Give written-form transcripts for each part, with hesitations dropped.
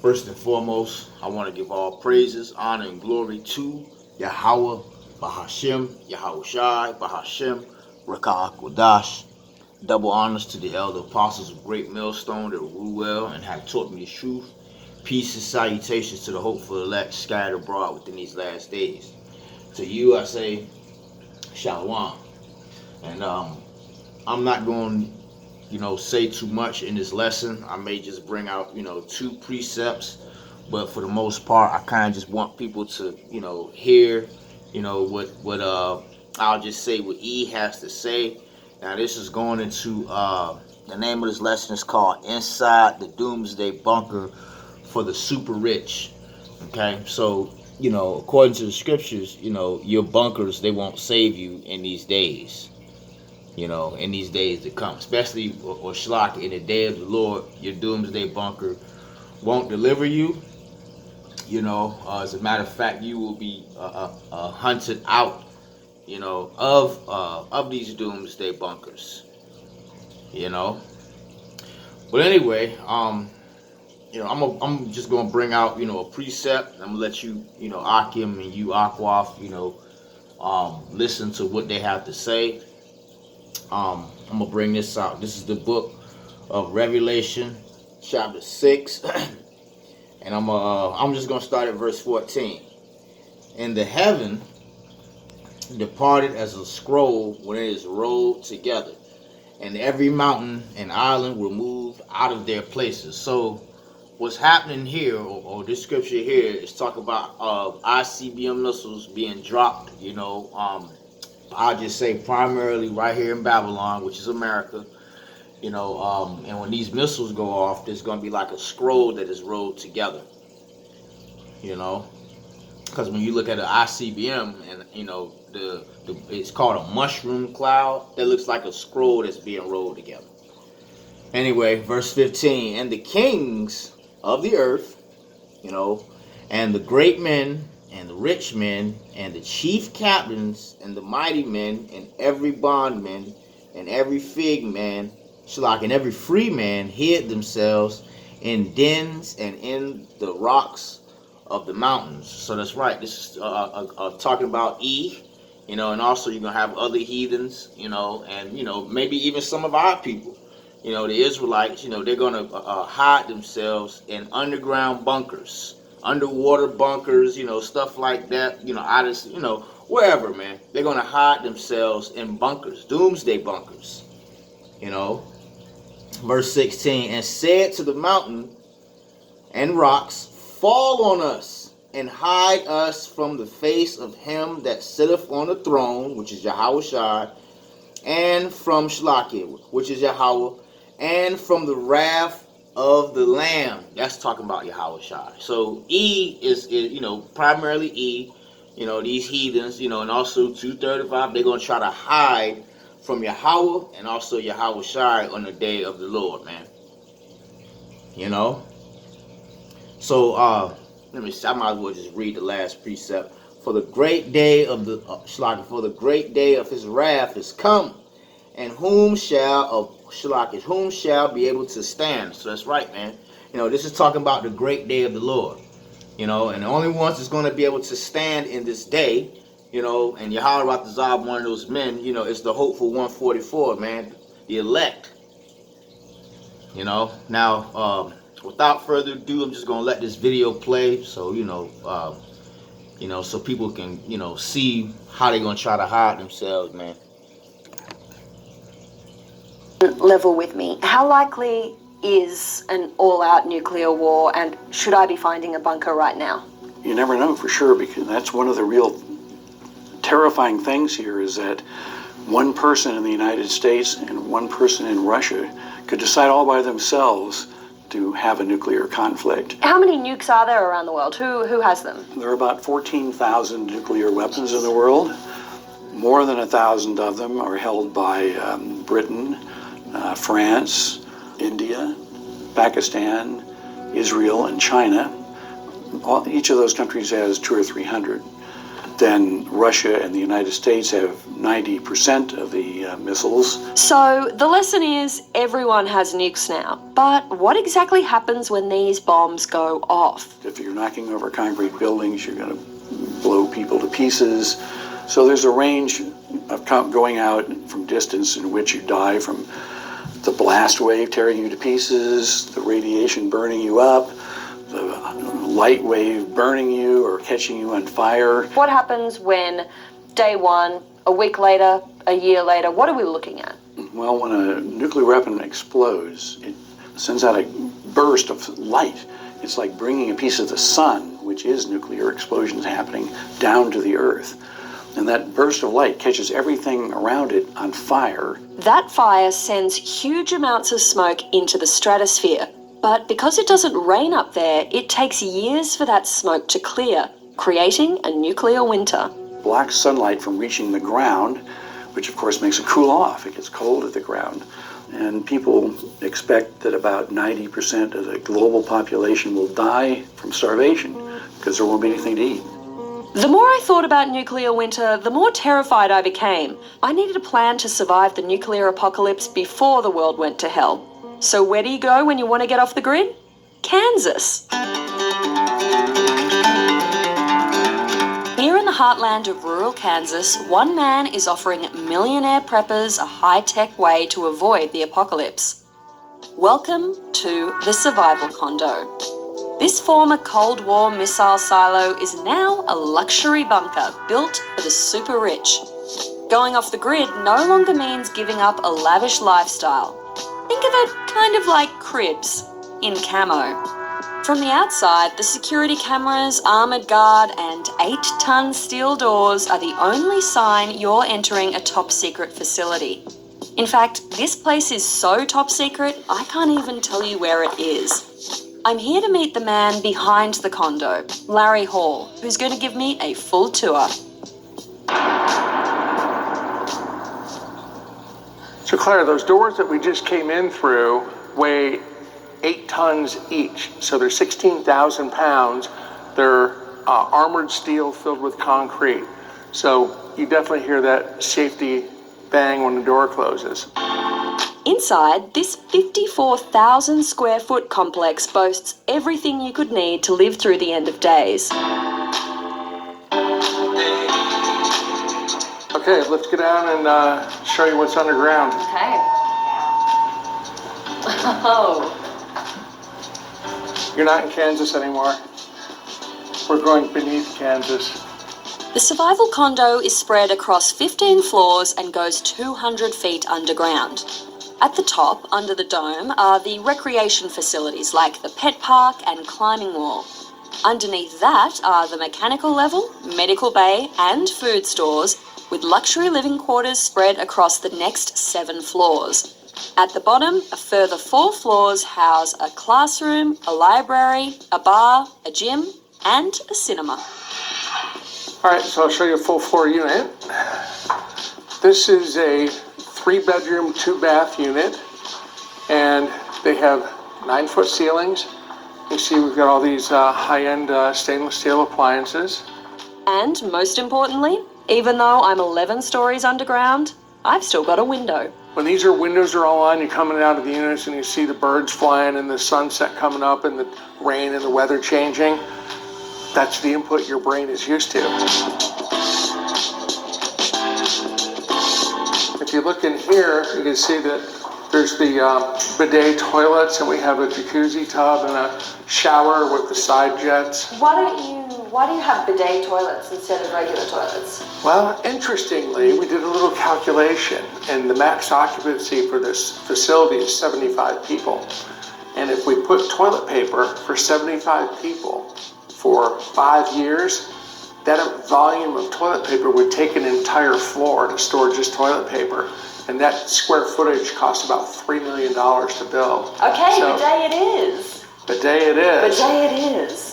First and foremost, I want to give all praises, honor, and glory to Yahweh, Bahashem, Yahweh Shai, Bahashem, Rakah Kodash. Double honors to the elder apostles of Great Millstone that rule well and have taught me the truth. Peace and salutations to the hopeful elect scattered abroad within these last days. To you I say, Shalom. And I'm not going to, say too much in this lesson. I may just bring out, 2 precepts. But for the most part, I kind of just want people to, hear, what I'll just say what E has to say. Now, this is going into, the name of this lesson is called Inside the Doomsday Bunker for the Super Rich. Okay, so, according to the scriptures, your bunkers, they won't save you in these days. In these days to come, especially, or Shlach, in the day of the Lord, your doomsday bunker won't deliver you. As a matter of fact, you will be hunted out, of these doomsday bunkers. But anyway, I'm just gonna bring out, a precept. I'm gonna let you, Akim and you Akwaf, listen to what they have to say. I'm gonna bring this out. This is the book of Revelation, chapter 6, and I'm just gonna start at verse 14. And the heaven departed as a scroll when it is rolled together, and every mountain and island were moved out of their places. So what's happening here, or this scripture here, is talk about ICBM missiles being dropped. I'll just say primarily right here in Babylon, which is America. And when these missiles go off, there's going to be like a scroll that is rolled together. Because when you look at an ICBM, and it's called a mushroom cloud, that looks like a scroll that's being rolled together. Anyway, verse 15, and the kings of the earth, and the great men and the rich men and the chief captains and the mighty men and every bondman and every fig man, and every free man hid themselves in dens and in the rocks of the mountains. So that's right. This is talking about E, and also you're going to have other heathens, and, maybe even some of our people, the Israelites, they're going to hide themselves in underground bunkers, underwater bunkers, stuff like that, out of, wherever, man. They're going to hide themselves in bunkers, doomsday bunkers, Verse 16, and said to the mountain and rocks, fall on us, and hide us from the face of him that sitteth on the throne, which is Yahweh Shai, and from Shlaki, which is Yahweh, and from the wrath of the Lamb. That's talking about Yahweh Shai. So E is primarily E, these heathens, and also 235, they're going to try to hide from Yahweh and also Yahweh Shai on the day of the Lord, man. So let me see, I might as well just read the last precept. For the great day of the for the great day of his wrath is come, and whom shall be able to stand? So that's right, man. This is talking about the great day of the Lord. And the only ones that's going to be able to stand in this day, and Yahweh Ratazab, one of those men, it's the hopeful 144, man, the elect. Now, without further ado, I'm just going to let this video play, so, so people can, see how they're going to try to hide themselves, man. Level with me. How likely is an all-out nuclear war, and should I be finding a bunker right now? You never know for sure, because that's one of the real terrifying things here, is that one person in the United States and one person in Russia could decide all by themselves to have a nuclear conflict. How many nukes are there around the world? Who has them? There are about 14,000 nuclear weapons in the world. More than 1,000 of them are held by Britain, France, India, Pakistan, Israel, and China. Each of those countries has 200 or 300. then Russia and the United States have 90% of the missiles. So the lesson is everyone has nukes now. But what exactly happens when these bombs go off? If you're knocking over concrete buildings, you're going to blow people to pieces. So there's a range of going out from distance in which you die from the blast wave tearing you to pieces, the radiation burning you up, the light wave burning you or catching you on fire. What happens when day one, a week later, a year later, what are we looking at? Well, when a nuclear weapon explodes, it sends out a burst of light. It's like bringing a piece of the sun, which is nuclear explosions happening, down to the earth. And that burst of light catches everything around it on fire. That fire sends huge amounts of smoke into the stratosphere. But because it doesn't rain up there, it takes years for that smoke to clear, creating a nuclear winter. Blocks sunlight from reaching the ground, which of course makes it cool off. It gets cold at the ground. And people expect that about 90% of the global population will die from starvation because there won't be anything to eat. The more I thought about nuclear winter, the more terrified I became. I needed a plan to survive the nuclear apocalypse before the world went to hell. So where do you go when you want to get off the grid? Kansas. Here in the heartland of rural Kansas, one man is offering millionaire preppers a high-tech way to avoid the apocalypse. Welcome to the Survival Condo. This former Cold War missile silo is now a luxury bunker built for the super rich. Going off the grid no longer means giving up a lavish lifestyle. Think of it kind of like cribs in camo. From the outside, the security cameras, armoured guard and 8-ton steel doors are the only sign you're entering a top-secret facility. In fact, this place is so top secret, I can't even tell you where it is. I'm here to meet the man behind the condo, Larry Hall, who's going to give me a full tour. So Claire, those doors that we just came in through weigh 8 tons each. So they're 16,000 pounds. They're armored steel filled with concrete. So you definitely hear that safety bang when the door closes. Inside, this 54,000 square foot complex boasts everything you could need to live through the end of days. Okay, let's get down and show you what's underground. Okay. Oh. You're not in Kansas anymore. We're going beneath Kansas. The survival condo is spread across 15 floors and goes 200 feet underground. At the top, under the dome, are the recreation facilities like the pet park and climbing wall. Underneath that are the mechanical level, medical bay and food stores, with luxury living quarters spread across the next 7 floors. At the bottom, a further 4 floors house a classroom, a library, a bar, a gym, and a cinema. All right, so I'll show you a full floor unit. This is a 3-bedroom, 2-bath unit, and they have 9-foot ceilings. You see we've got all these high-end stainless steel appliances. And most importantly, even though I'm 11 stories underground, I've still got a window. When these windows are all on, you're coming out of the units and you see the birds flying and the sunset coming up and the rain and the weather changing. That's the input your brain is used to. If you look in here, you can see that there's the bidet toilets, and we have a jacuzzi tub and a shower with the side jets. Why do you have bidet toilets instead of regular toilets? Well, interestingly, we did a little calculation, and the max occupancy for this facility is 75 people. And if we put toilet paper for 75 people for 5 years, that volume of toilet paper would take an entire floor to store just toilet paper. And that square footage costs about $3 million to build. Okay, so, bidet it is. Bidet it is. Bidet it is.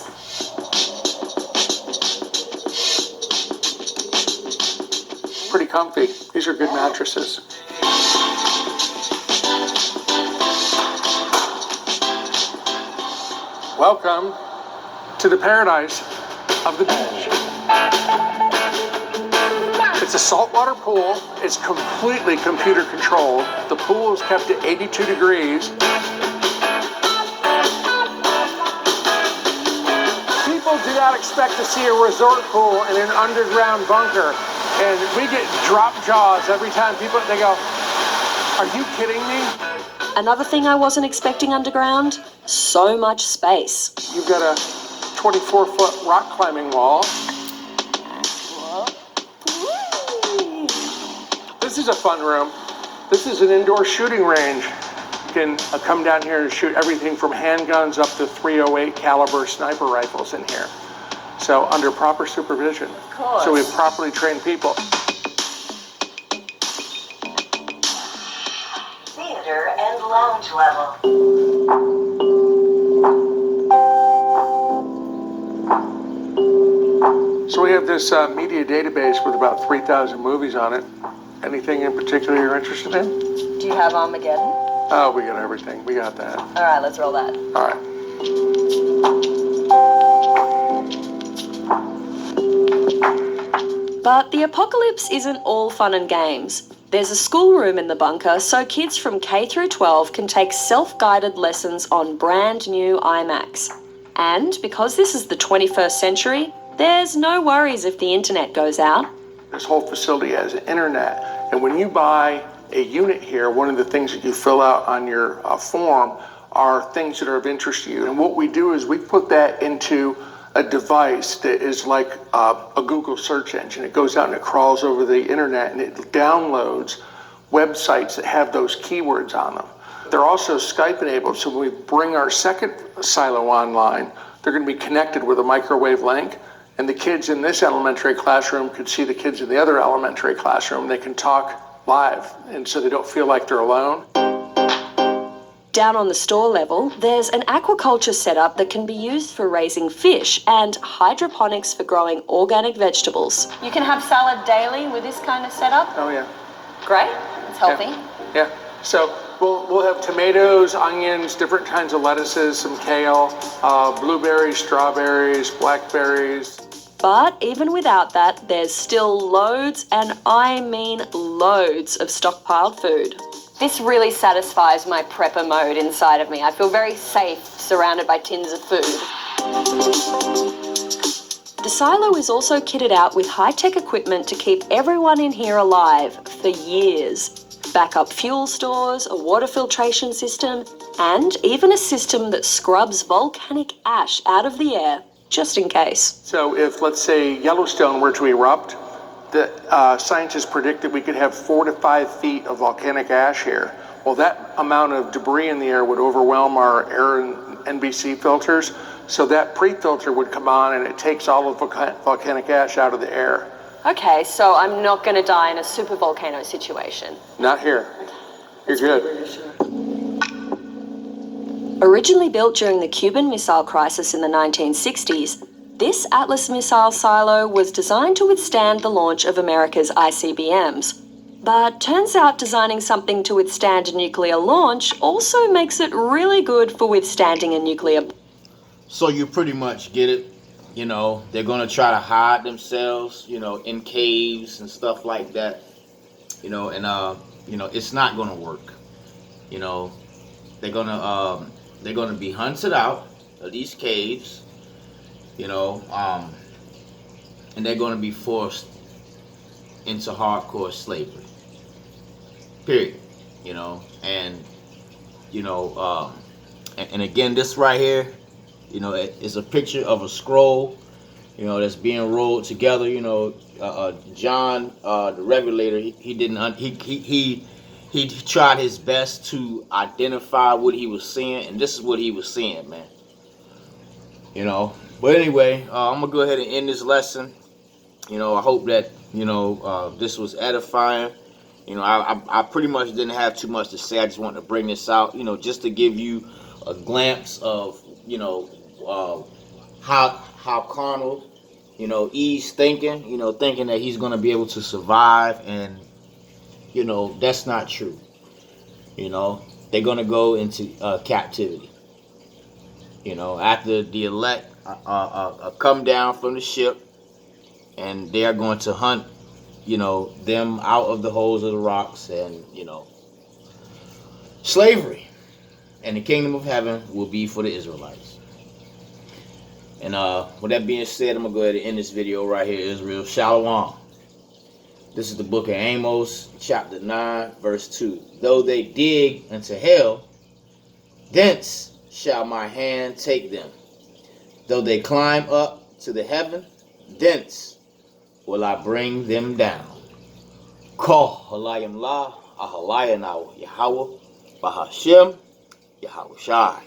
Pretty comfy. These are good mattresses. Welcome to the paradise of the beach. It's a saltwater pool. It's completely computer controlled. The pool is kept at 82 degrees. People do not expect to see a resort pool in an underground bunker. And we get drop jaws every time they go, "Are you kidding me?" Another thing I wasn't expecting underground, so much space. You've got a 24-foot rock climbing wall. This is a fun room. This is an indoor shooting range. You can come down here and shoot everything from handguns up to .308 caliber sniper rifles in here. So under proper supervision. Of course. So we have properly trained people. Theater and lounge level. So we have this media database with about 3,000 movies on it. Anything in particular you're interested in? Do you have Armageddon? Oh, we got everything. We got that. All right, let's roll that. All right. But the apocalypse isn't all fun and games. There's a schoolroom in the bunker so kids from K through 12 can take self-guided lessons on brand new iMacs. And because this is the 21st century, there's no worries if the internet goes out. This whole facility has internet. And when you buy a unit here, one of the things that you fill out on your form are things that are of interest to you. And what we do is we put that into a device that is like a Google search engine. It goes out and it crawls over the internet and it downloads websites that have those keywords on them. They're also Skype enabled, so when we bring our second silo online, they're going to be connected with a microwave link, and the kids in this elementary classroom could see the kids in the other elementary classroom. They can talk live, and so they don't feel like they're alone. Down on the store level, there's an aquaculture setup that can be used for raising fish and hydroponics for growing organic vegetables. You can have salad daily with this kind of setup? Oh, yeah. Great, it's healthy. Yeah. So we'll have tomatoes, onions, different kinds of lettuces, some kale, blueberries, strawberries, blackberries. But even without that, there's still loads, and I mean loads, of stockpiled food. This really satisfies my prepper mode inside of me. I feel very safe surrounded by tins of food. The silo is also kitted out with high-tech equipment to keep everyone in here alive for years. Backup fuel stores, a water filtration system, and even a system that scrubs volcanic ash out of the air, just in case. So if, let's say, Yellowstone were to erupt, the scientists predict that we could have 4 to 5 feet of volcanic ash here. Well, that amount of debris in the air would overwhelm our air and NBC filters, so that pre-filter would come on and it takes all of volcanic ash out of the air. Okay, so I'm not going to die in a supervolcano situation. Not here. You're good. Originally built during the Cuban Missile Crisis in the 1960s, this Atlas missile silo was designed to withstand the launch of America's ICBMs. But turns out designing something to withstand a nuclear launch also makes it really good for withstanding a nuclear. So you pretty much get it. You know, they're going to try to hide themselves, you know, in caves and stuff like that. You know, and, you know, it's not going to work. You know, they're going to be hunted out of these caves, you know, and they're going to be forced into hardcore slavery. Period. You know, and, you know, and again, this right here, you know, is a picture of a scroll, you know, that's being rolled together. You know, John, the Revelator, he tried his best to identify what he was seeing, and this is what he was seeing, man. You know, but anyway, I'm gonna go ahead and end this lesson. You know, I hope that, you know, this was edifying. You know, I pretty much didn't have too much to say. I just wanted to bring this out, you know, just to give you a glimpse of, you know, how carnal, you know, Eve's thinking, you know, thinking that he's going to be able to survive, and, you know, that's not true. You know, they're going to go into captivity. You know, after the elect come down from the ship, and they are going to hunt them out of the holes of the rocks, and slavery. And the kingdom of heaven will be for the Israelites. And with that being said, I'm gonna go ahead and end this video right here. Israel, Shalom. This is the book of Amos, chapter 9, verse 2. Though they dig into hell, thence shall my hand take them. Though they climb up to the heaven, thence will I bring them down. Kol halayim la, ahalayanaw Yahweh, Bahashem, Yahweh Shai.